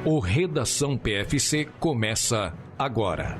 O Redação PFC começa agora.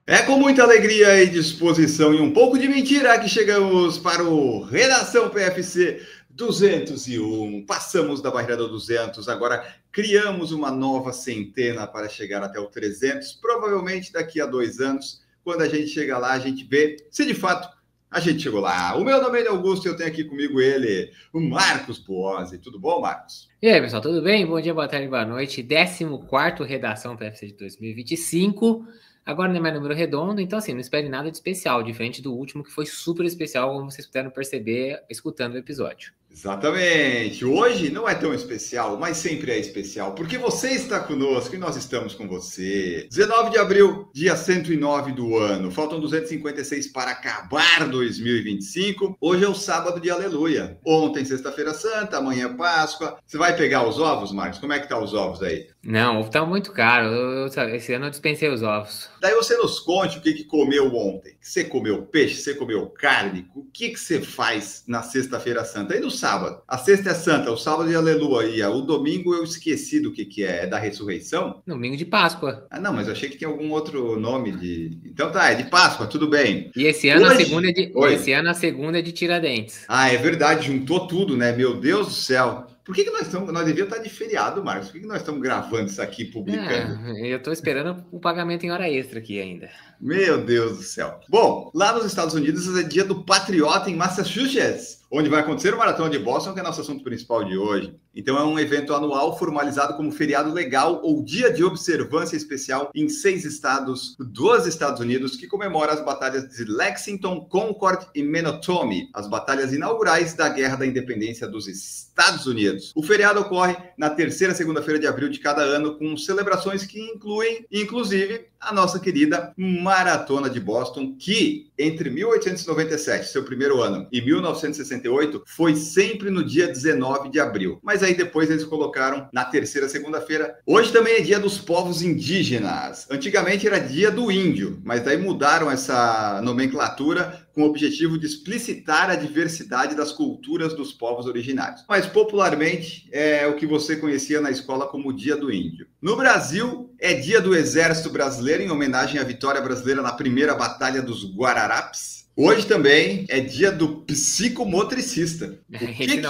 É com muita alegria e disposição e um pouco de mentira que chegamos para o Redação PFC 201. Passamos da barreira do 200, agora criamos uma nova centena para chegar até o 300. Provavelmente daqui a 2 anos, quando a gente chega lá, a gente vê se de fato a gente chegou lá. O meu nome é Augusto e eu tenho aqui comigo ele, o Marcos Boazzi. Tudo bom, Marcos? E aí, pessoal, tudo bem? Bom dia, boa tarde, boa noite. 14º Redação PFC de 2025. Agora não é mais número redondo, então assim, não espere nada de especial, diferente do último que foi super especial, como vocês puderam perceber escutando o episódio. Exatamente. Hoje não é tão especial, mas sempre é especial, porque você está conosco e nós estamos com você. 19 de abril, dia 109 do ano. Faltam 256 para acabar 2025. Hoje é o sábado de aleluia. Ontem, sexta-feira santa, amanhã Páscoa. Você vai pegar os ovos, Marcos? Como é que tá os ovos aí? Não, o ovo tá muito caro. Esse ano eu dispensei os ovos. Daí você nos conte o que comeu ontem. Você comeu peixe? Você comeu carne? O que você faz na sexta-feira santa? E no sábado? A sexta é santa, o sábado é aleluia. O domingo eu esqueci do que é. É da ressurreição? Domingo de Páscoa. Ah, não, mas eu achei que tinha algum outro nome de... Então tá, é de Páscoa, tudo bem. E esse ano, Hoje... a segunda é de Tiradentes. Ah, é verdade, juntou tudo, né? Meu Deus do céu. Por que nós devíamos estar de feriado, Marcos? Por que nós estamos gravando isso aqui, publicando? Eu estou esperando o pagamento em hora extra aqui ainda. Meu Deus do céu. Bom, lá nos Estados Unidos é dia do Patriota em Massachusetts, onde vai acontecer o Maratona de Boston, que é nosso assunto principal de hoje. Então é um evento anual formalizado como feriado legal ou dia de observância especial em 6 estados dos Estados Unidos, que comemora as batalhas de Lexington, Concord e Menotomy, as batalhas inaugurais da Guerra da Independência dos Estados Unidos. O feriado ocorre na terceira segunda-feira de abril de cada ano, com celebrações que incluem, inclusive, a nossa querida Maratona de Boston, que entre 1897, seu primeiro ano, e 1968, foi sempre no dia 19 de abril. Mas aí depois eles colocaram na terceira segunda-feira. Hoje também é dia dos povos indígenas. Antigamente era dia do índio, mas daí mudaram essa nomenclatura com o objetivo de explicitar a diversidade das culturas dos povos originários. Mas popularmente é o que você conhecia na escola como Dia do Índio. No Brasil, é dia do Exército Brasileiro, em homenagem à vitória brasileira na primeira Batalha dos Guararapes. Hoje também é dia do psicomotricista. O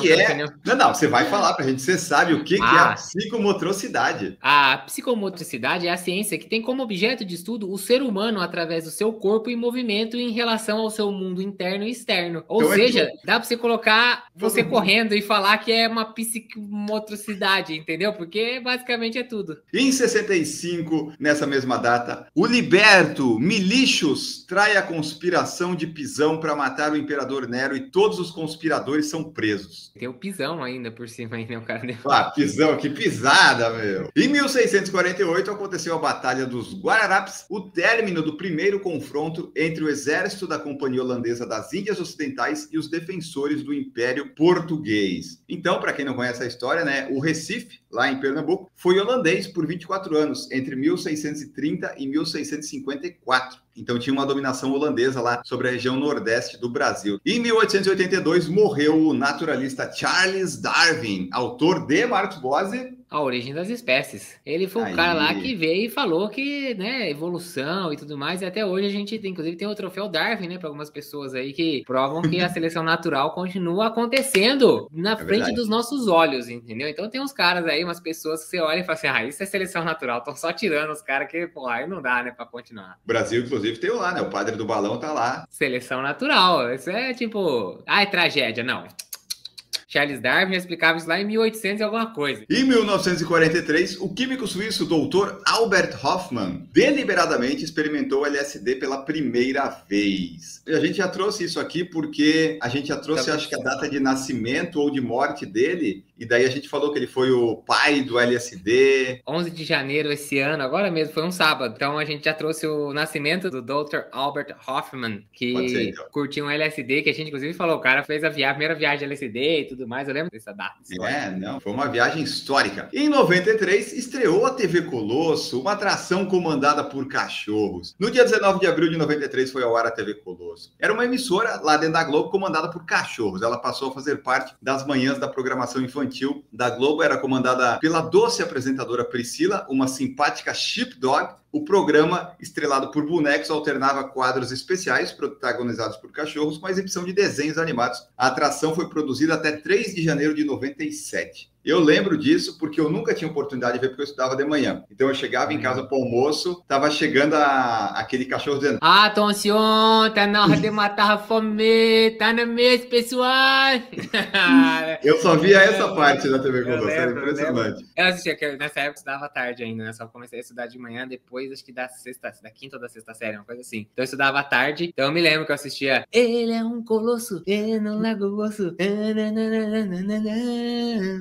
que é? Não, você vai falar pra gente, você sabe o que é a psicomotricidade. A psicomotricidade é a ciência que tem como objeto de estudo o ser humano através do seu corpo em movimento em relação ao seu mundo interno e externo. Ou então seja, dá pra você colocar você correndo e falar que é uma psicomotricidade, entendeu? Porque basicamente é tudo. Em 65, nessa mesma data, o liberto Milícios trai a conspiração de Pisão para matar o imperador Nero e todos os conspiradores são presos. Tem o Pisão ainda por cima, aí, né? O cara Pisão, que pisada, meu! Em 1648 aconteceu a Batalha dos Guararapes, o término do primeiro confronto entre o exército da Companhia Holandesa das Índias Ocidentais e os defensores do Império Português. Então, para quem não conhece a história, né, o Recife, lá em Pernambuco, foi holandês por 24 anos, entre 1630 e 1654. Então tinha uma dominação holandesa lá sobre a região nordeste do Brasil. Em 1882 morreu o naturalista Charles Darwin, autor de Marcos Boazzi, A Origem das Espécies. Ele foi o cara lá que veio e falou que, né, evolução e tudo mais, e até hoje a gente, inclusive, tem o troféu Darwin, né, para algumas pessoas aí que provam que a seleção natural continua acontecendo na frente dos nossos olhos, entendeu? Então tem uns caras aí, umas pessoas que você olha e fala assim, isso é seleção natural, estão só tirando os caras que, pô, aí não dá, né, para continuar. O Brasil, inclusive, tem lá, né, o padre do balão tá lá. Seleção natural, isso é tipo, é tragédia, não. Charles Darwin explicava isso lá em 1800 e alguma coisa. Em 1943, o químico suíço Dr. Albert Hofmann deliberadamente experimentou o LSD pela primeira vez. E a gente já trouxe isso aqui porque a gente já trouxe, acho que a data de nascimento ou de morte dele, e daí a gente falou que ele foi o pai do LSD. 11 de janeiro esse ano, agora mesmo, foi um sábado. Então a gente já trouxe o nascimento do Dr. Albert Hofmann, que curtiu um LSD, que a gente inclusive falou, o cara fez a primeira viagem de LSD e tudo tudo mais. Eu lembro dessa data. Não, foi uma viagem histórica. Em 93, estreou a TV Colosso, uma atração comandada por cachorros. No dia 19 de abril de 93 foi ao ar a TV Colosso. Era uma emissora lá dentro da Globo comandada por cachorros. Ela passou a fazer parte das manhãs da programação infantil da Globo. Era comandada pela doce apresentadora Priscila, uma simpática sheepdog. O programa, estrelado por bonecos, alternava quadros especiais protagonizados por cachorros com a exibição de desenhos animados. A atração foi produzida até 3 de janeiro de 97. Eu lembro disso porque eu nunca tinha oportunidade de ver porque eu estudava de manhã. Então eu chegava em casa para o almoço, tava chegando aquele cachorro dizendo: Atenção, tá na hora de matar a fome, tá na mesa, pessoal. Eu só via essa parte da TV Colosso, era impressionante. Eu assistia, que nessa época eu estudava tarde ainda, né? Só comecei a estudar de manhã, depois acho que da quinta ou da sexta série, uma coisa assim. Então eu estudava à tarde, então eu me lembro que eu assistia Ele é um colosso, ele não larga o osso.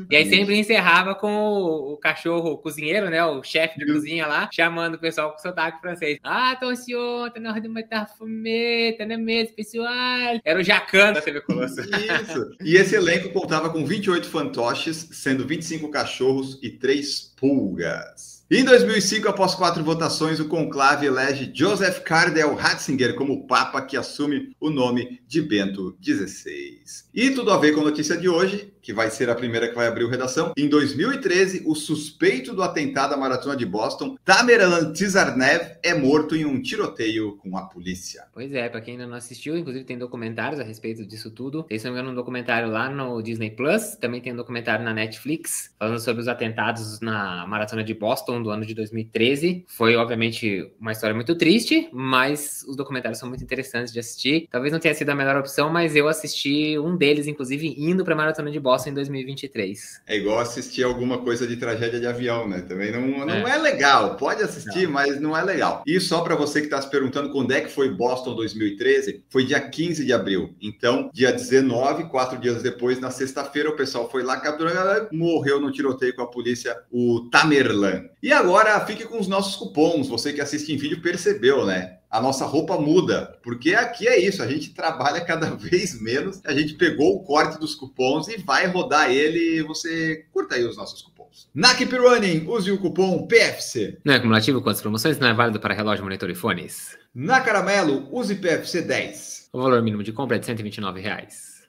E aí sempre encerrava com o cachorro, o cozinheiro, né? O chefe de cozinha lá, chamando o pessoal com sotaque francês. Atenção, tá na hora de matar a fome, tá na mesa, pessoal. Era o Jacan da TV Colosso. Isso. E esse elenco contava com 28 fantoches, sendo 25 cachorros e 3 pulgas. Em 2005, após 4 votações, o conclave elege Joseph Cardell Ratzinger como Papa, que assume o nome de Bento XVI. E tudo a ver com a notícia de hoje, que vai ser a primeira que vai abrir o Redação. Em 2013, o suspeito do atentado à Maratona de Boston, Tamerlan Tsarnaev, é morto em um tiroteio com a polícia. Pois é, pra quem ainda não assistiu, inclusive tem documentários a respeito disso tudo. Tem, se não me engano, um documentário lá no Disney Plus, também tem um documentário na Netflix, falando sobre os atentados na Maratona de Boston do ano de 2013. Foi, obviamente, uma história muito triste, mas os documentários são muito interessantes de assistir. Talvez não tenha sido a melhor opção, mas eu assisti um deles, inclusive, indo pra Maratona de Boston em 2023. É igual assistir alguma coisa de tragédia de avião, né? Também não é legal. Pode assistir, mas não é legal. E só para você que está se perguntando quando é que foi Boston 2013, foi dia 15 de abril. Então, dia 19, 4 dias depois, na sexta-feira, o pessoal foi lá, capturou, morreu no tiroteio com a polícia, o Tamerlan. E agora, fique com os nossos cupons. Você que assiste em vídeo percebeu, né? A nossa roupa muda, porque aqui é isso, a gente trabalha cada vez menos, a gente pegou o corte dos cupons e vai rodar ele, e você curta aí os nossos cupons. Na Keep Running, use o cupom PFC. Não é acumulativo com as promoções, não é válido para relógio, monitor e fones. Na Caramelo, use PFC 10. O valor mínimo de compra é de R$ 129.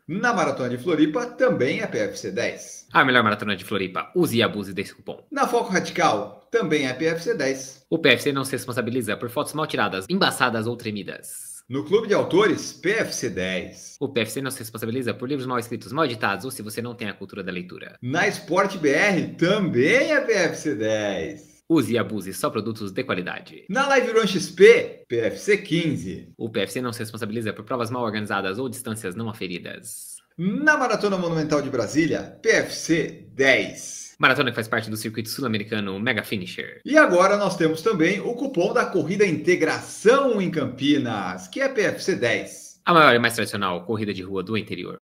Na Maratona de Floripa, também é PFC 10. A melhor maratona de Floripa, use e abuse desse cupom. Na Foco Radical, também é PFC 10. O PFC não se responsabiliza por fotos mal tiradas, embaçadas ou tremidas. No Clube de Autores, PFC 10. O PFC não se responsabiliza por livros mal escritos, mal editados ou se você não tem a cultura da leitura. Na Sport BR, também é PFC 10. Use e abuse só produtos de qualidade. Na Live Run XP, PFC 15. O PFC não se responsabiliza por provas mal organizadas ou distâncias não aferidas. Na Maratona Monumental de Brasília, PFC 10. Maratona que faz parte do circuito sul-americano Mega Finisher. E agora nós temos também o cupom da Corrida Integração em Campinas, que é PFC 10. A maior e mais tradicional corrida de rua do interior.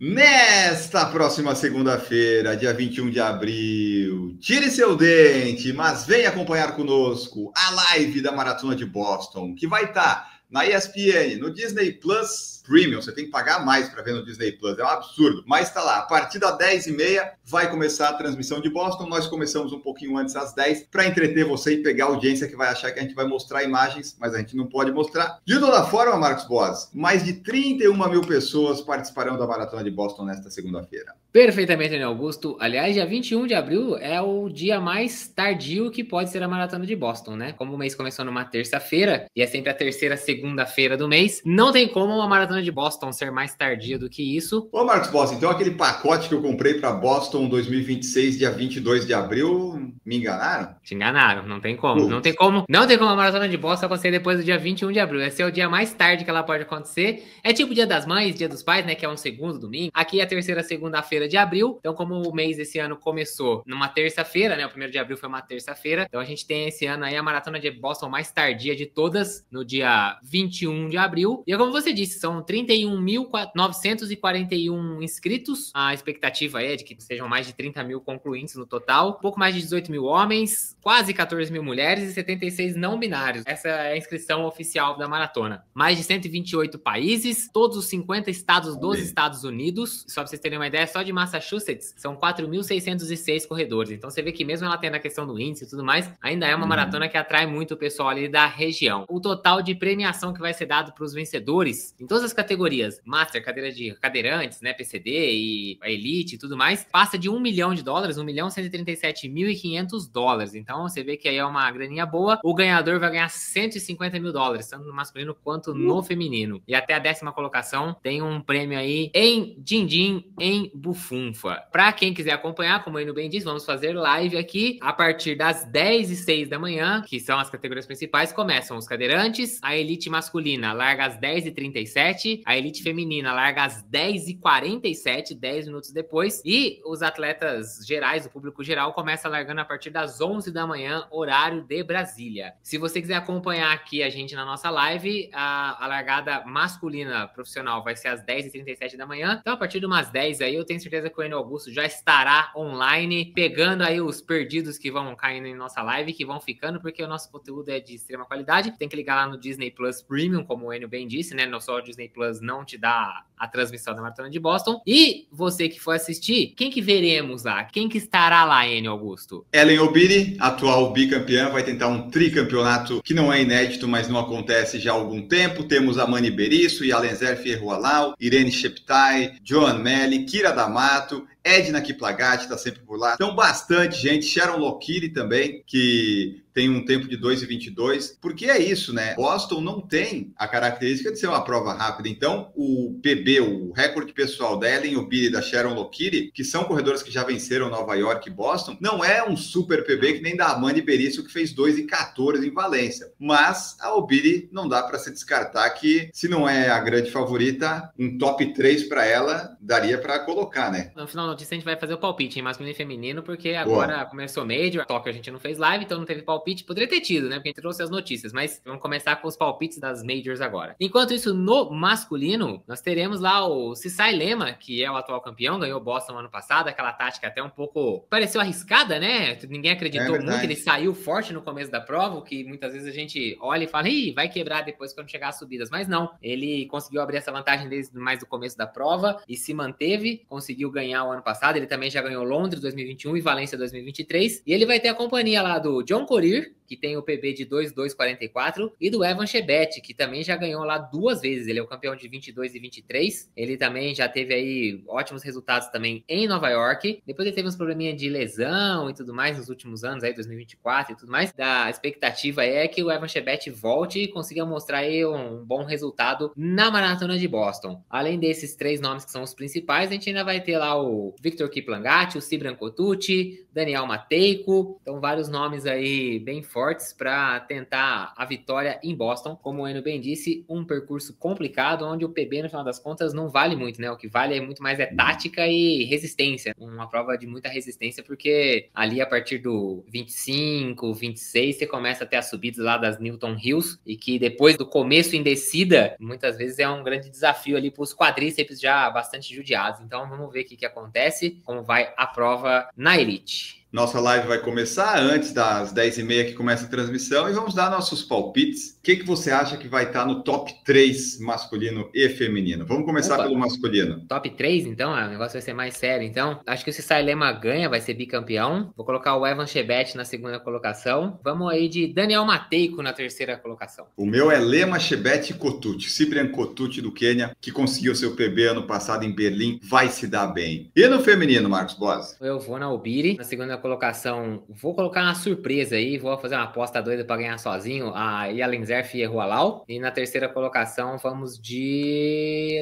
Nesta próxima segunda-feira, dia 21 de abril, tire seu dente, mas venha acompanhar conosco a live da Maratona de Boston, que vai estar na ESPN, no Disney Plus Premium. Você tem que pagar mais para ver no Disney Plus, é um absurdo. Mas está lá, a partir das 10h30 vai começar a transmissão de Boston. Nós começamos um pouquinho antes, às 10, para entreter você e pegar a audiência que vai achar que a gente vai mostrar imagens, mas a gente não pode mostrar. De toda forma, Marcos Boas, mais de 31 mil pessoas participarão da Maratona de Boston nesta segunda-feira. Perfeitamente, Daniel Augusto. Aliás, dia 21 de abril é o dia mais tardio que pode ser a Maratona de Boston, né? Como o mês começou numa terça-feira, e é sempre a terceira segunda-feira do mês, não tem como uma Maratona de Boston ser mais tardia do que isso. Ô, Marcos Boas, então aquele pacote que eu comprei para Boston 2026, dia 22 de abril, me enganaram? Te enganaram, não tem como. Não tem como a Maratona de Boston acontecer depois do dia 21 de abril. Esse é o dia mais tarde que ela pode acontecer. É tipo Dia das Mães, Dia dos Pais, né? Que é um segundo domingo. Aqui é a terceira segunda-feira de abril. Então, como o mês desse ano começou numa terça-feira, né? O 1º de abril foi uma terça-feira. Então, a gente tem esse ano aí a Maratona de Boston mais tardia de todas, no dia 21 de abril. E como você disse, são 31.941 inscritos. A expectativa é de que sejam mais de 30 mil concluintes no total. Um pouco mais de 18 mil homens, quase 14 mil mulheres e 76 não binários. Essa é a inscrição oficial da maratona. Mais de 128 países, todos os 50 estados dos Estados Unidos. Só para vocês terem uma ideia, só de Massachusetts são 4.606 corredores. Então você vê que mesmo ela tendo a questão do índice e tudo mais, ainda é uma maratona que atrai muito o pessoal ali da região. O total de premiação que vai ser dado para os vencedores, em todas as categorias, Master, cadeira de cadeirantes, né, PCD e a Elite e tudo mais, passa de $1 milhão, $1.137.500. Então você vê que aí é uma graninha boa. O ganhador vai ganhar $150 mil, tanto no masculino quanto no feminino. E até a 10ª colocação tem um prêmio aí em din-din, em bufunfa. Para quem quiser acompanhar, como o Enio bem disse, vamos fazer live aqui a partir das 10h06 da manhã, que são as categorias principais. Começam os cadeirantes, a Elite masculina larga às 10h37, a Elite feminina larga às 10h47, 10 minutos depois, e os atletas gerais, o público geral, começa largando a partir das 11 da manhã, horário de Brasília. Se você quiser acompanhar aqui a gente na nossa live, a largada masculina profissional vai ser às 10h37 da manhã, então a partir de umas 10 aí, eu tenho certeza que o Enio Augusto já estará online, pegando aí os perdidos que vão caindo em nossa live, que vão ficando, porque o nosso conteúdo é de extrema qualidade. Tem que ligar lá no Disney Plus Premium, como o Enio bem disse, né? Não só o Disney Plus não te dá a transmissão da Maratona de Boston. E você que for assistir, quem que veremos lá? Quem que estará lá, Enio Augusto? Ellen Obiri, atual bicampeã, vai tentar um tricampeonato que não é inédito, mas não acontece já há algum tempo. Temos a Mani Berisso, Yalenzer Fierroalau, Irene Sheptai, Joan Melli, Kira D'Amato, Edna Kiplagat está sempre por lá. Então, bastante gente. Sharon Lokiri também, que tem um tempo de 2:22. Porque é isso, né? Boston não tem a característica de ser uma prova rápida. Então, o PB, o recorde pessoal da Ellen Obiri e da Sharon Lokiri, que são corredoras que já venceram Nova York e Boston, não é um super PB que nem da Amani Berisso, que fez 2:14 em Valência. Mas a Obiri não dá para se descartar que, se não é a grande favorita, um top 3 para ela daria para colocar, né? No final da notícia a gente vai fazer o palpite em masculino e feminino, porque agora começou Major, Tóquio a gente não fez live, então não teve palpite. Poderia ter tido, né? Porque a gente trouxe as notícias, mas vamos começar com os palpites das Majors agora. Enquanto isso, no masculino, nós teremos lá o Cissai Lema, que é o atual campeão, ganhou Boston ano passado, aquela tática até um pouco pareceu arriscada, né? Ninguém acreditou muito, ele saiu forte no começo da prova, o que muitas vezes a gente olha e fala, ih, vai quebrar depois quando chegar as subidas, mas não, ele conseguiu abrir essa vantagem desde mais do começo da prova e se manteve, conseguiu ganhar o ano passado. Ele também já ganhou Londres 2021 e Valência 2023. E ele vai ter a companhia lá do John Corir, que tem o PB de 2:2:44, e do Evan Chebet, que também já ganhou lá 2 vezes. Ele é o campeão de 22 e 23. Ele também já teve aí ótimos resultados também em Nova York. Depois ele teve uns probleminha de lesão e tudo mais nos últimos anos, aí 2024 e tudo mais. A expectativa é que o Evan Chebet volte e consiga mostrar aí um bom resultado na Maratona de Boston. Além desses 3 nomes que são os principais, a gente ainda vai ter lá o Victor Kiplagat, o Sibran Cotucci, Daniel Matejko. Então vários nomes aí bem fortes para tentar a vitória em Boston. Como o Enio bem disse, um percurso complicado, onde o PB, no final das contas, não vale muito, né? O que vale muito mais é tática e resistência. Uma prova de muita resistência, porque ali a partir do 25, 26, você começa a ter as subidas lá das Newton Hills, e que depois do começo em descida, muitas vezes é um grande desafio ali para os quadríceps já bastante judiados. Então vamos ver o que acontece, como vai a prova na Elite. Nossa live vai começar antes das 10h30 que começa a transmissão e vamos dar nossos palpites. O que você acha que vai estar no top 3 masculino e feminino? Vamos começar pelo masculino. Top 3, então? O negócio vai ser mais sério. Então, acho que o Cissai Lema ganha, vai ser bicampeão. Vou colocar o Evan Chebet na 2ª colocação. Vamos aí de Daniel Matejko na 3ª colocação. O meu é Lema, Chebet e Cotucci. Sibran Cotucci do Quênia, que conseguiu seu PB ano passado em Berlim, vai se dar bem. E no feminino, Marcos Boas? Eu vou na Obiri, na 2ª colocação, vou colocar uma surpresa aí, vou fazer uma aposta doida para ganhar sozinho, a Yalenzer Fierroalau. E na 3ª colocação vamos de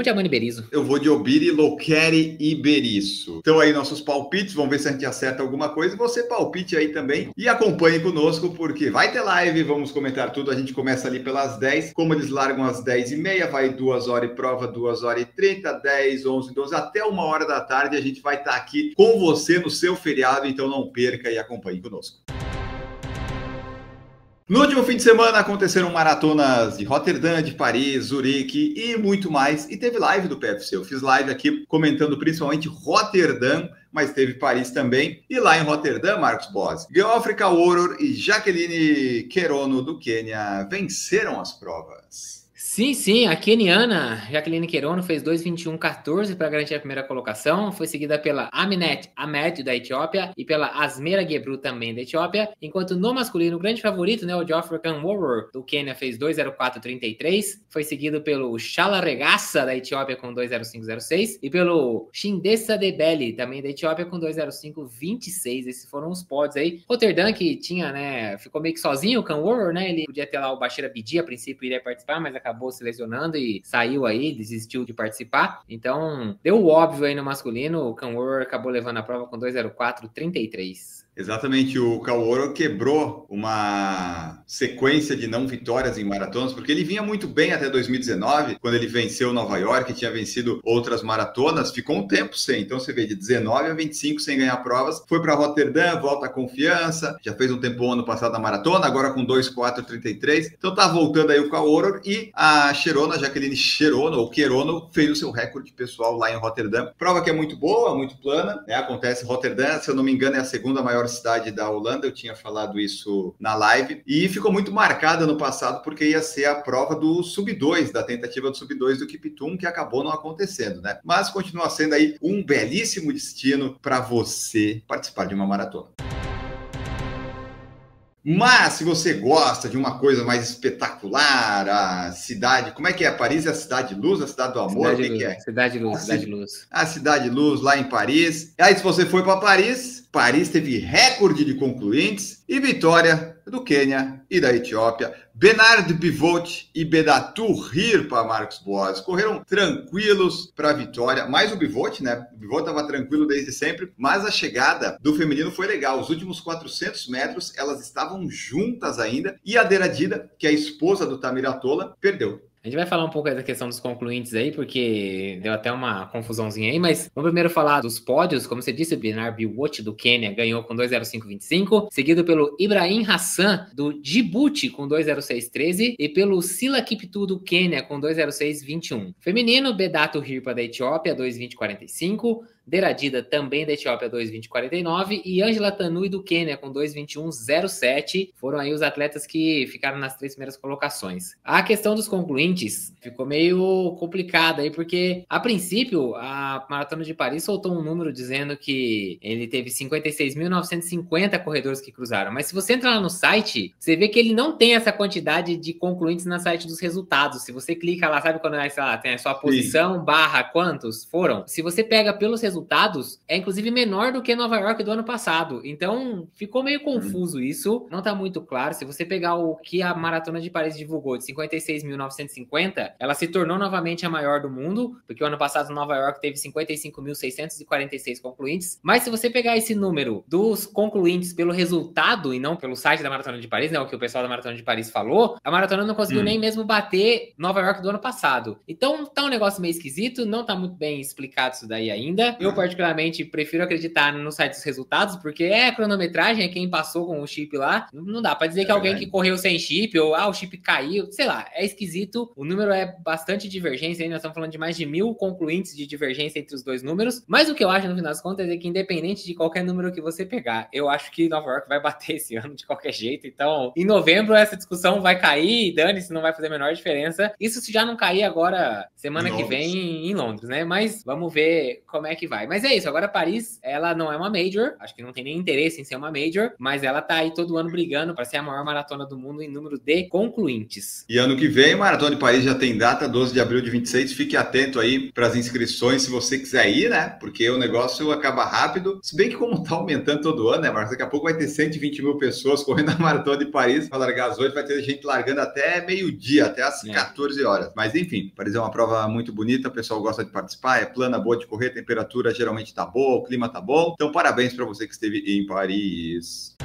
Amani Berisso. Eu vou de Obiri, Lokeri e Berisso. Então aí nossos palpites, vamos ver se a gente acerta alguma coisa. Você palpite aí também e acompanhe conosco, porque vai ter live, vamos comentar tudo. A gente começa ali pelas 10, como eles largam às 10h30, vai 2 horas e prova, 2h30, 10, 11, 12, até 1h da tarde a gente vai estar aqui com você no seu feriado, então não perca e acompanhe conosco. No último fim de semana aconteceram maratonas de Roterdã, de Paris, Zurique e muito mais. E teve live do PFC. Eu fiz live aqui comentando principalmente Roterdã, mas teve Paris também. E lá em Roterdã, Marcos Boas, Geoffrey Kauoror e Jacqueline Cherono do Quênia venceram as provas. Sim, a queniana Jacqueline Cherono fez 2:21:14 para garantir a primeira colocação, foi seguida pela Aminat Ahmed da Etiópia e pela Asmera Gebru também da Etiópia, enquanto no masculino o grande favorito, né, o Geoffrey Kauoror do Quênia fez 2:04:33, foi seguido pelo Shala Regassa da Etiópia com 2:05:06 e pelo Shindessa Debeli também da Etiópia com 2:05:26. Esses foram os pódios aí. Roterdã que tinha, né, ficou meio que sozinho o Kauoror, né, ele podia ter lá o Bashir Abdi, a princípio iria participar, mas acabou se lesionando e saiu aí, desistiu de participar. Então, deu o óbvio aí no masculino, o Kauoror acabou levando a prova com 2:04:33. Exatamente, o Kauoror quebrou uma sequência de não vitórias em maratonas, porque ele vinha muito bem até 2019, quando ele venceu Nova York, tinha vencido outras maratonas, ficou um tempo sem, então você vê de 19 a 25 sem ganhar provas, foi para Roterdã, volta a confiança, já fez um tempo ano passado na maratona, agora com 2:04:33, então tá voltando aí o Kauoror e a Cherono, a Jacqueline Cherono, ou Cherono, fez o seu recorde pessoal lá em Roterdã, prova que é muito boa, muito plana, né? Acontece em Roterdã, se eu não me engano é a segunda maior cidade da Holanda, eu tinha falado isso na live, e ficou muito marcada no passado porque ia ser a prova do Sub-2, da tentativa do Sub-2 do Kiptum, que acabou não acontecendo, né? Mas continua sendo aí um belíssimo destino para você participar de uma maratona. Mas se você gosta de uma coisa mais espetacular, a cidade, como é que é? Paris é a cidade de luz, a cidade do amor? Cidade o que é? Cidade de luz, cidade de luz. A cidade de luz lá em Paris. E aí, se você foi para Paris, Paris teve recorde de concluintes e vitória do Quênia e da Etiópia. Bernard Pivot e Bedatu Hirpa, Marcos Boas, correram tranquilos para a vitória. Mais o Pivot, né? O Pivot estava tranquilo desde sempre, mas a chegada do feminino foi legal. Os últimos 400 metros, elas estavam juntas ainda. E a Deradida, que é a esposa do Tamir Atola, perdeu. A gente vai falar um pouco da questão dos concluintes aí, porque deu até uma confusãozinha aí, mas vamos primeiro falar dos pódios. Como você disse, o Bernard Pivot do Quênia ganhou com 2:05:25, seguido pelo Ibrahim Hassan do Djibouti com 2:06:13 e pelo Sila Kiptu do Quênia com 2:06:21. Feminino, Bedatu Hirpa da Etiópia, 2:20:45, Deradida também da Etiópia, 2:20:49 e Angela Tanui do Quênia com 2:21:07. Foram aí os atletas que ficaram nas 3 primeiras colocações. A questão dos concluintes ficou meio complicada aí, porque a princípio a Maratona de Paris soltou um número dizendo que ele teve 56.950 corredores que cruzaram, mas se você entrar lá no site, você vê que ele não tem essa quantidade de concluintes no site dos resultados. Se você clica lá, sabe quando tem a sua posição, barra quantos foram? Se você pega pelos resultados, é inclusive menor do que Nova York do ano passado. Então, ficou meio confuso isso. Não tá muito claro. Se você pegar o que a Maratona de Paris divulgou, de 56.950, ela se tornou novamente a maior do mundo, porque o ano passado Nova York teve 55.646 concluintes. Mas se você pegar esse número dos concluintes pelo resultado e não pelo site da Maratona de Paris, né, o que o pessoal da Maratona de Paris falou, a Maratona não conseguiu nem mesmo bater Nova York do ano passado. Então, tá um negócio meio esquisito, não tá muito bem explicado isso daí ainda. Eu, particularmente, prefiro acreditar no site dos resultados, porque é cronometragem, é quem passou com o chip lá. Não dá pra dizer que alguém que correu sem chip, ou o chip caiu, sei lá, é esquisito. O número é bastante divergência, aí nós estamos falando de mais de 1.000 concluintes de divergência entre os dois números. Mas o que eu acho, no final das contas, é que independente de qualquer número que você pegar, eu acho que Nova York vai bater esse ano de qualquer jeito. Então, em novembro, essa discussão vai cair, dane-se, não vai fazer a menor diferença. Isso se já não cair agora, semana que vem, em Londres, né? Mas vamos ver como é que vai. Mas é isso, agora Paris, ela não é uma major, acho que não tem nem interesse em ser uma major, mas ela tá aí todo ano brigando para ser a maior maratona do mundo em número de concluintes. E ano que vem, Maratona de Paris já tem data, 12 de abril de 26, fique atento aí para as inscrições se você quiser ir, né? Porque o negócio acaba rápido, se bem que como tá aumentando todo ano, né, Marcos? Daqui a pouco vai ter 120 mil pessoas correndo a Maratona de Paris, vai largar às 8, vai ter gente largando até meio-dia, até às 14 horas. Mas enfim, Paris é uma prova muito bonita, o pessoal gosta de participar, é plana, boa de correr, temperatura geralmente tá boa, o clima tá bom. Então, parabéns para você que esteve em Paris.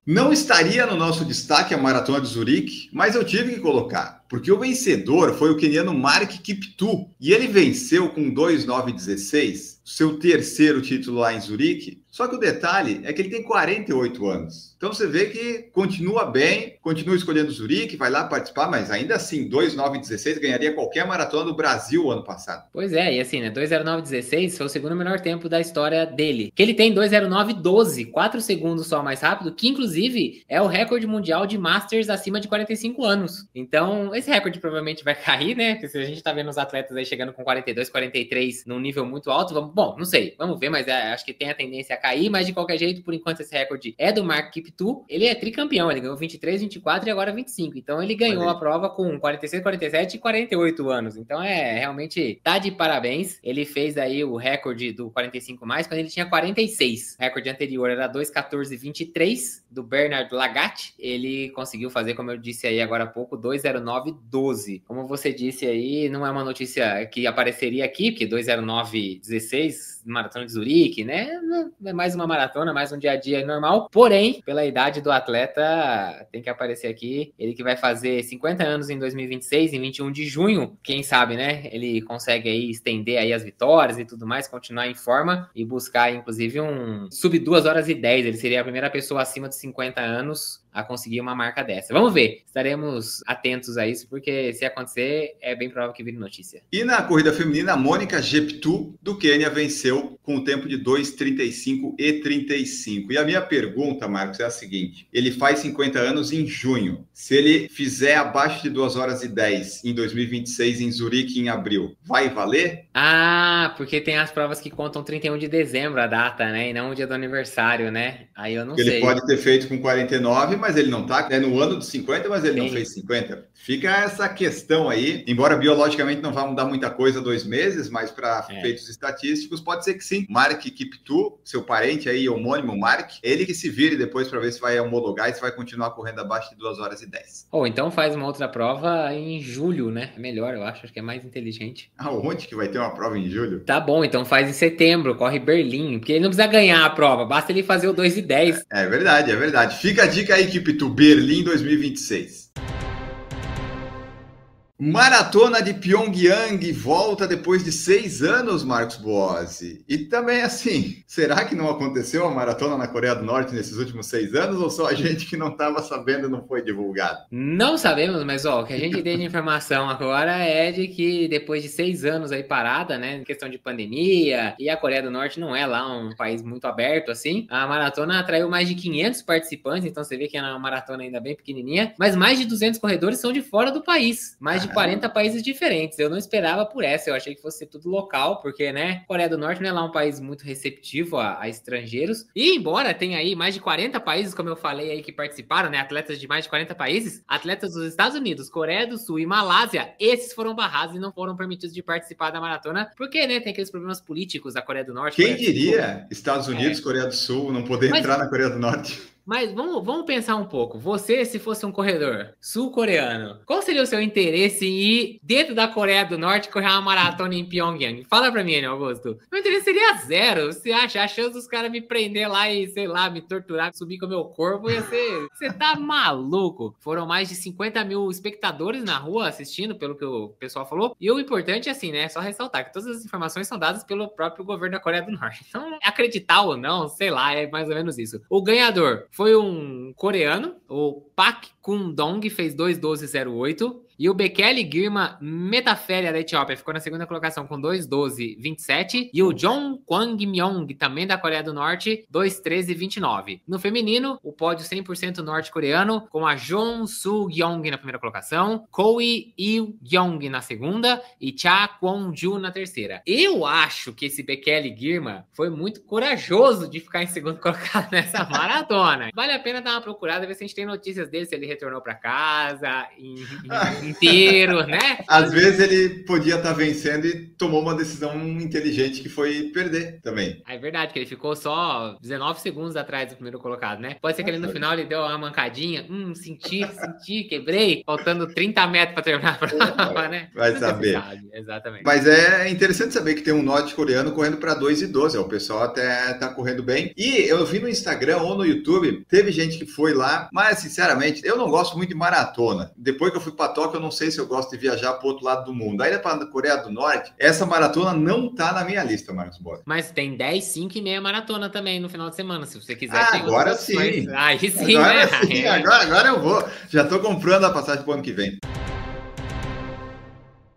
Não estaria no nosso destaque a Maratona de Zurique, mas eu tive que colocar. porque o vencedor foi o queniano Mark Kiptoo, e ele venceu com 2:9:16, seu terceiro título lá em Zurique. Só que o detalhe é que ele tem 48 anos. Então você vê que continua bem, continua escolhendo Zurique, vai lá participar, mas ainda assim, 2:9:16 ganharia qualquer maratona do Brasil ano passado. Pois é, e assim, né, 2:09:16 foi o segundo menor tempo da história dele. Que ele tem 2:09:12, 4 segundos só mais rápido, que inclusive é o recorde mundial de Masters acima de 45 anos. Então, esse recorde provavelmente vai cair, né? Porque se a gente tá vendo os atletas aí chegando com 42, 43 num nível muito alto, bom, não sei, vamos ver, mas acho que tem a tendência a cair, mas de qualquer jeito, por enquanto, esse recorde é do Mark Kiptoo. Ele é tricampeão, ele ganhou 23, 24 e agora 25. Então, ele ganhou a prova com 46, 47 e 48 anos. Então, realmente tá de parabéns. Ele fez aí o recorde do 45 mais quando ele tinha 46. O recorde anterior era 2:14:23 do Bernard Lagat. Ele conseguiu fazer, como eu disse aí agora há pouco, 2:09:12. Como você disse aí, não é uma notícia que apareceria aqui, porque 2:09:16 maratona de Zurique, né? É mais uma maratona, mais um dia a dia normal. Porém, pela idade do atleta, tem que aparecer aqui. Ele que vai fazer 50 anos em 2026, em 21 de junho. Quem sabe, né? Ele consegue aí estender aí as vitórias e tudo mais, continuar em forma e buscar, inclusive, um sub 2:10. Ele seria a primeira pessoa acima de 50 anos a conseguir uma marca dessa. Vamos ver. Estaremos atentos a isso, porque se acontecer, é bem provável que vire notícia. E na corrida feminina, a Mônica Jeptu, do Quênia, venceu com o tempo de 2:35:35. E a minha pergunta, Marcos, é a seguinte. Ele faz 50 anos em junho. Se ele fizer abaixo de 2:10 em 2026, em Zurique, em abril, vai valer? Ah, porque tem as provas que contam 31 de dezembro a data, né? E não o dia do aniversário, né? Aí eu não sei. Ele pode ter feito com 49, mas ele não tá. É no ano dos 50, mas ele não fez 50. Fica essa questão aí. Embora biologicamente não vá mudar muita coisa 2 meses, mas para feitos estatísticos, pode ser que sim. Mark Kiptoo, seu parente aí, homônimo Mark, ele que se vire depois para ver se vai homologar e se vai continuar correndo abaixo de 2:10. Ou então faz uma outra prova em julho, né? Melhor, eu acho que é mais inteligente. Aonde que vai ter uma prova em julho? Tá bom, então faz em setembro, corre Berlim, porque ele não precisa ganhar a prova, basta ele fazer o 2:10. É verdade, é verdade. Fica a dica aí, Kiptoo, Berlim 2026. Maratona de Pyongyang volta depois de 6 anos, Marcos Boazzi. E também, assim, será que não aconteceu a maratona na Coreia do Norte nesses últimos 6 anos ou só a gente que não estava sabendo não foi divulgado? Não sabemos, mas o que a gente tem de informação agora é de que depois de 6 anos aí parada, né, em questão de pandemia, e a Coreia do Norte não é lá um país muito aberto assim, a maratona atraiu mais de 500 participantes, então você vê que é uma maratona ainda bem pequenininha, mas mais de 200 corredores são de fora do país, mais de 40 países diferentes. Eu não esperava por essa, eu achei que fosse tudo local, porque, né, Coreia do Norte não é lá um país muito receptivo a estrangeiros, e embora tenha aí mais de 40 países, como eu falei aí, que participaram, né, atletas de mais de 40 países, atletas dos Estados Unidos, Coreia do Sul e Malásia, esses foram barrados e não foram permitidos de participar da maratona, porque, né, tem aqueles problemas políticos da Coreia do Norte. Quem diria Estados Unidos, Coreia do Sul, não poder entrar na Coreia do Norte? Mas vamos pensar um pouco. Você, se fosse um corredor sul-coreano, qual seria o seu interesse em ir dentro da Coreia do Norte correr uma maratona em Pyongyang? Fala pra mim, Augusto. Meu interesse seria zero. Você acha? A chance dos caras me prender lá e, sei lá, me torturar, subir com o meu corpo ia ser... Você tá maluco? Foram mais de 50 mil espectadores na rua assistindo, pelo que o pessoal falou. E o importante é assim, né? Só ressaltar que todas as informações são dadas pelo próprio governo da Coreia do Norte. Então, acreditar ou não, sei lá, é mais ou menos isso. O ganhador foi um coreano, o Pak Kun-dong, fez 2:12:08. E o Bekele Girma Metafélia da Etiópia ficou na segunda colocação com 2:12:27. E o Jong Kwang-myong, também da Coreia do Norte, 2:13:29. No feminino, o pódio 100% norte-coreano, com a Jong Soo-gyong na primeira colocação, Koi Il-gyong na segunda e Cha Kwon-ju na terceira. Eu acho que esse Bekele Girma foi muito corajoso de ficar em segundo colocado nessa maratona. Vale a pena dar uma procurada, ver se a gente tem notícias dele, se ele retornou para casa, inteiro, né? Às vezes ele podia estar vencendo e tomou uma decisão inteligente que foi perder também. É verdade, que ele ficou só 19 segundos atrás do primeiro colocado, né? Pode ser que ele no final ele deu uma mancadinha, senti, quebrei, faltando 30 metros para terminar a prova, né? Vai saber. Exatamente. Mas é interessante saber que tem um norte-coreano correndo para 2:12, o pessoal até tá correndo bem. E eu vi no Instagram ou no YouTube, teve gente que foi lá, mas Mas, sinceramente, eu não gosto muito de maratona. Depois que eu fui para Tóquio, eu não sei se eu gosto de viajar para o outro lado do mundo. Aí, para a Coreia do Norte, essa maratona não tá na minha lista, Marcos Bosa. Mas tem 10, 5 e meia maratona também no final de semana, se você quiser. Agora sim. Aí sim, agora, né? Sim. Agora eu vou. Já estou comprando a passagem para o ano que vem.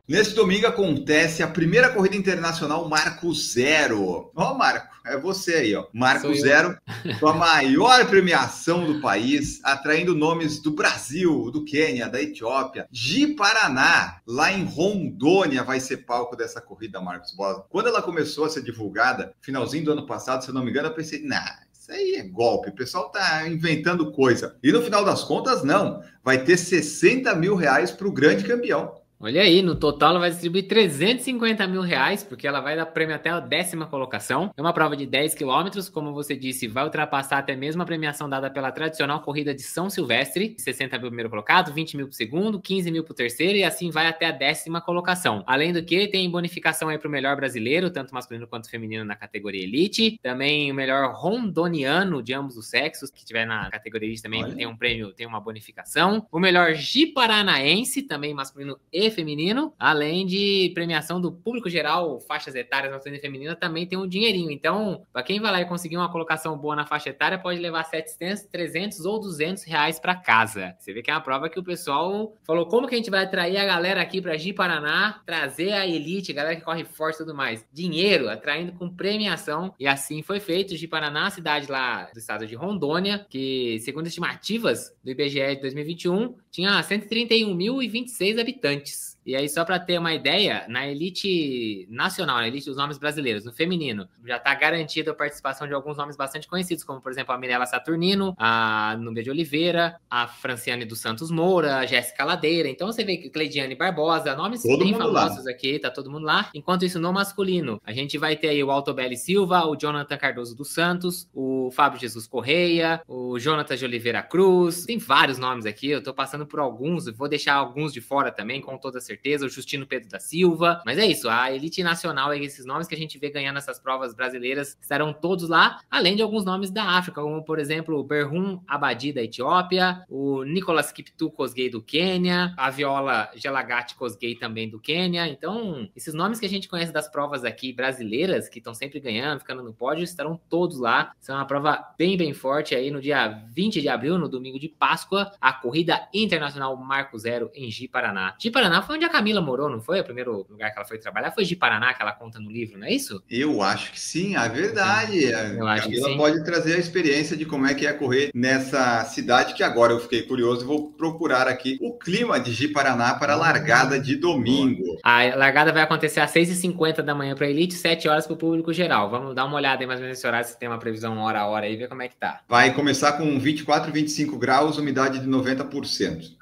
Neste domingo acontece a primeira corrida internacional Marco Zero. Ó, Marco, é você aí, ó. Marco Zero, com a maior premiação do país, atraindo nomes do Brasil, do Quênia, da Etiópia, Ji-Paraná, lá em Rondônia, vai ser palco dessa corrida, Marcos Bosa. Quando ela começou a ser divulgada, finalzinho do ano passado, se eu não me engano, eu pensei, isso aí é golpe, o pessoal tá inventando coisa. E no final das contas, não. Vai ter 60 mil reais para o grande campeão. Olha aí, no total ela vai distribuir 350 mil reais, porque ela vai dar prêmio até a 10ª colocação. É uma prova de 10 quilômetros, como você disse, vai ultrapassar até mesmo a premiação dada pela tradicional corrida de São Silvestre, 60 mil pro primeiro colocado, 20 mil pro segundo, 15 mil pro terceiro e assim vai até a 10ª colocação. Além do que, tem bonificação aí pro melhor brasileiro, tanto masculino quanto feminino na categoria Elite. Também o melhor rondoniano de ambos os sexos, que tiver na categoria Elite também tem um prêmio, tem uma bonificação. O melhor Ji-Paranaense, também masculino e feminino, além de premiação do público geral, faixas etárias masculina e feminina, também tem um dinheirinho. Então, para quem vai lá e conseguir uma colocação boa na faixa etária, pode levar 700, 300 ou 200 reais para casa. Você vê que é uma prova que o pessoal falou, como que a gente vai atrair a galera aqui para Ji-Paraná, trazer a elite, a galera que corre forte e tudo mais. Dinheiro, atraindo com premiação, e assim foi feito. Ji-Paraná, cidade lá do estado de Rondônia, que, segundo estimativas do IBGE de 2021, tinha 131.026 habitantes. E aí, só para ter uma ideia, na elite nacional, na elite dos nomes brasileiros, no feminino, já está garantida a participação de alguns nomes bastante conhecidos, como, por exemplo, a Mirella Saturnino, a Núbia de Oliveira, a Franciane dos Santos Moura, a Jéssica Ladeira. Então, você vê que Cleidiane Barbosa, nomes bem famosos aqui, tá todo mundo lá. Enquanto isso, no masculino, a gente vai ter aí o Altobelli Silva, o Jonathan Cardoso dos Santos, o Fábio Jesus Correia, o Jonathan de Oliveira Cruz. Tem vários nomes aqui, eu tô passando por alguns, vou deixar alguns de fora também, com toda certeza. O Justino Pedro da Silva, mas é isso, a elite nacional, esses nomes que a gente vê ganhando essas provas brasileiras estarão todos lá, além de alguns nomes da África, como por exemplo o Berhum Abadi da Etiópia, o Nicolas Kiptu Kosgei do Quênia, a Viola Gelagati Kosgei também do Quênia. Então, esses nomes que a gente conhece das provas aqui brasileiras, que estão sempre ganhando, ficando no pódio, estarão todos lá. São uma prova bem forte aí no dia 20 de abril, no domingo de Páscoa, a corrida internacional Marco Zero em Ji-Paraná. Ji-Paraná foi onde a Camila morou, não foi? O primeiro lugar que ela foi trabalhar foi Ji-Paraná, que ela conta no livro, não é isso? Eu acho que sim, é verdade. A Camila pode trazer a experiência de como é que é correr nessa cidade, que agora eu fiquei curioso e vou procurar aqui o clima de Ji-Paraná para a largada de domingo. A largada vai acontecer às 6h50 da manhã para a elite, 7 horas para o público geral. Vamos dar uma olhada aí mais ou menos nesse horário, se tem uma previsão hora a hora aí, ver como é que tá. Vai começar com 24, 25 graus, umidade de 90%.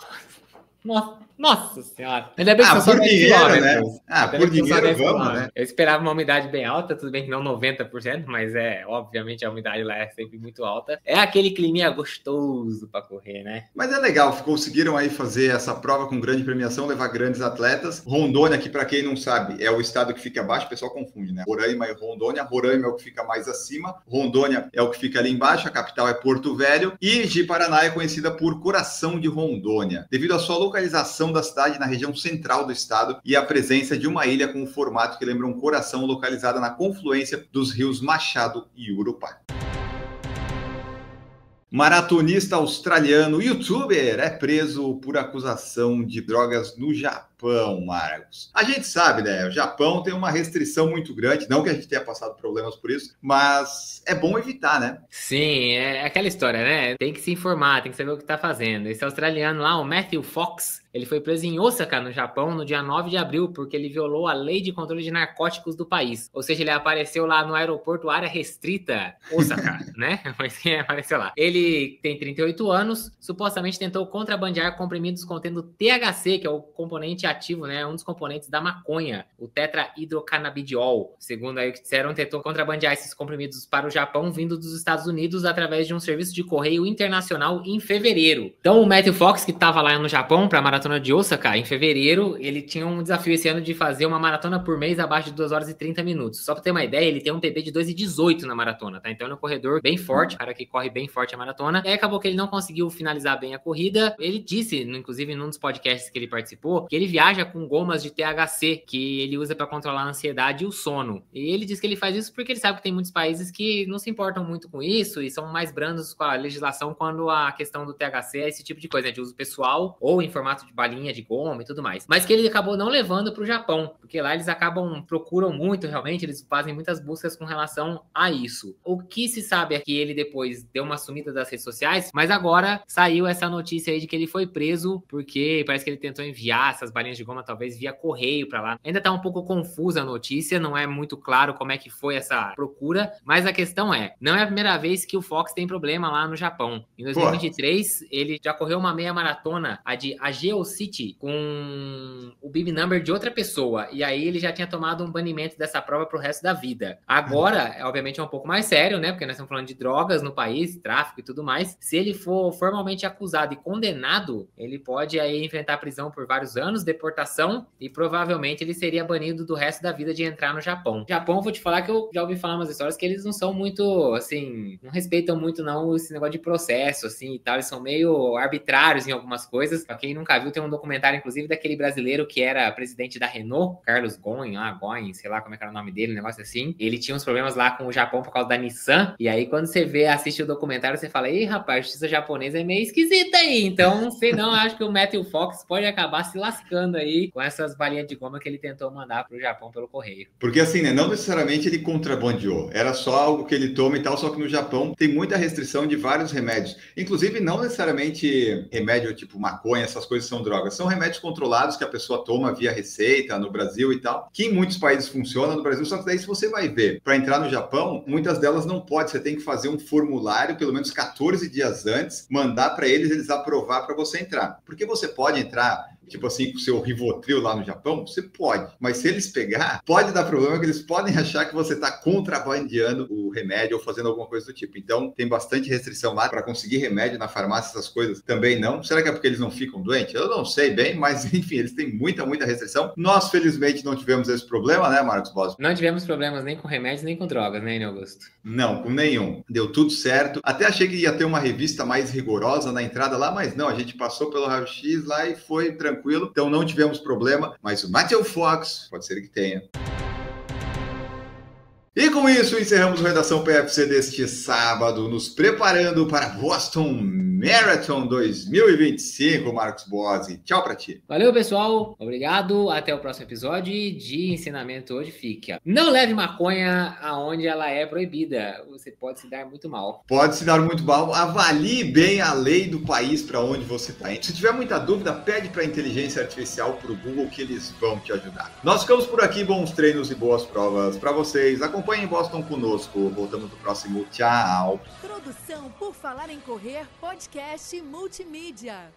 Nossa senhora. Ainda bem que são só 10 quilômetros. Por dinheiro vamos, né? Eu esperava uma umidade bem alta, tudo bem que não 90%, mas obviamente a umidade lá é sempre muito alta. É aquele climinha gostoso para correr, né? Mas é legal, conseguiram aí fazer essa prova com grande premiação, levar grandes atletas. Rondônia, que para quem não sabe, é o estado que fica abaixo, o pessoal confunde, né? Roraima e Rondônia. Roraima é o que fica mais acima, Rondônia é o que fica ali embaixo, a capital é Porto Velho, e Ji-Paraná é conhecida por Coração de Rondônia, devido à sua localização da cidade na região central do estado e a presença de uma ilha com um formato que lembra um coração, localizada na confluência dos rios Machado e Urupá. Maratonista australiano, youtuber, é preso por acusação de drogas no Japão, Marcos. A gente sabe, né? O Japão tem uma restrição muito grande, não que a gente tenha passado problemas por isso, mas é bom evitar, né? Sim, é aquela história, né? Tem que se informar, tem que saber o que tá fazendo. Esse australiano lá, o Matthew Fox, ele foi preso em Osaka, no Japão, no dia 9 de abril, porque ele violou a lei de controle de narcóticos do país. Ou seja, ele apareceu lá no aeroporto área restrita Osaka, né? Mas quem apareceu lá? Ele tem 38 anos, supostamente tentou contrabandear comprimidos contendo THC, que é o componente componente ativo, né? Um dos componentes da maconha, o tetrahidrocannabidiol. Segundo aí o que disseram, tentou contrabandear esses comprimidos para o Japão vindo dos Estados Unidos através de um serviço de correio internacional em fevereiro. Então o Matthew Fox, que estava lá no Japão para a maratona de Osaka, em fevereiro, ele tinha um desafio esse ano de fazer uma maratona por mês abaixo de 2 horas e 30 minutos. Só para ter uma ideia, ele tem um PB de 2:18 na maratona, tá? Então ele é um corredor bem forte, cara que corre bem forte a maratona. E aí acabou que ele não conseguiu finalizar bem a corrida. Ele disse, inclusive num dos podcasts que ele participou, que ele viaja com gomas de THC, que ele usa para controlar a ansiedade e o sono. E ele diz que ele faz isso porque ele sabe que tem muitos países que não se importam muito com isso e são mais brandos com a legislação quando a questão do THC é esse tipo de coisa, né, de uso pessoal ou em formato de balinha de goma e tudo mais. Mas que ele acabou não levando para o Japão, porque lá eles procuram muito realmente, eles fazem muitas buscas com relação a isso. O que se sabe é que ele depois deu uma sumida das redes sociais, mas agora saiu essa notícia aí de que ele foi preso porque parece que ele tentou enviar essas balinhas de goma talvez via correio para lá. Ainda tá um pouco confusa a notícia, não é muito claro como é que foi essa procura, mas a questão não é a primeira vez que o Fox tem problema lá no Japão. Em 2023, ele já correu uma meia maratona, a de Ageo City, com o bib number de outra pessoa, e aí ele já tinha tomado um banimento dessa prova pro resto da vida. Agora, obviamente é um pouco mais sério, né, porque nós estamos falando de drogas no país, tráfico e tudo mais. Se ele for formalmente acusado e condenado, ele pode aí enfrentar prisão por vários anos, deportação, e provavelmente ele seria banido do resto da vida de entrar no Japão. Japão, vou te falar que eu já ouvi falar umas histórias que eles não são muito, assim, não respeitam muito não esse negócio de processo, assim, e tal, eles são meio arbitrários em algumas coisas. Pra quem nunca viu, tem um documentário, inclusive, daquele brasileiro que era presidente da Renault, Carlos Ghosn, sei lá como é que era o nome dele, um negócio assim. Ele tinha uns problemas lá com o Japão por causa da Nissan, e aí quando você assiste o documentário, você fala, ei, rapaz, a justiça japonesa é meio esquisita aí, então, sei não, acho que o Matthew Fox pode acabar se lascando aí com essas balinhas de goma que ele tentou mandar pro Japão pelo correio. Porque assim, né, não necessariamente ele contrabandeou, era só algo que ele toma e tal, só que no Japão tem muita restrição de vários remédios, inclusive não necessariamente remédio tipo maconha, essas coisas são drogas, são remédios controlados que a pessoa toma via receita no Brasil e tal, que em muitos países funciona, no Brasil, só que daí se você vai ver, para entrar no Japão, muitas delas não pode, você tem que fazer um formulário pelo menos 14 dias antes, mandar para eles aprovar para você entrar, porque você pode entrar tipo assim, com o seu Rivotril lá no Japão, você pode. Mas se eles pegar, pode dar problema que eles podem achar que você está contrabandeando o remédio ou fazendo alguma coisa do tipo. Então, tem bastante restrição lá para conseguir remédio na farmácia, essas coisas também não. Será que é porque eles não ficam doentes? Eu não sei bem, mas enfim, eles têm muita restrição. Nós, felizmente, não tivemos esse problema, né, Marcos Boss? Não tivemos problemas nem com remédios, nem com drogas, né, Augusto? Não, com nenhum. Deu tudo certo. Até achei que ia ter uma revista mais rigorosa na entrada lá, mas não, a gente passou pelo raio-x lá e foi tranquilo. Então não tivemos problema, mas o Matthew Fox pode ser que tenha. E com isso encerramos o Redação PFC deste sábado, nos preparando para Boston Marathon 2025, Marcos Bozzi. Tchau pra ti. Valeu, pessoal. Obrigado. Até o próximo episódio de ensinamento hoje fica. Não leve maconha aonde ela é proibida. Você pode se dar muito mal. Pode se dar muito mal. Avalie bem a lei do país para onde você está indo. Se tiver muita dúvida, pede para a inteligência artificial, para o Google, que eles vão te ajudar. Nós ficamos por aqui. Bons treinos e boas provas para vocês. Acompanhem Boston conosco. Voltamos no próximo. Tchau. Produção por Falar em Correr, podcast multimídia.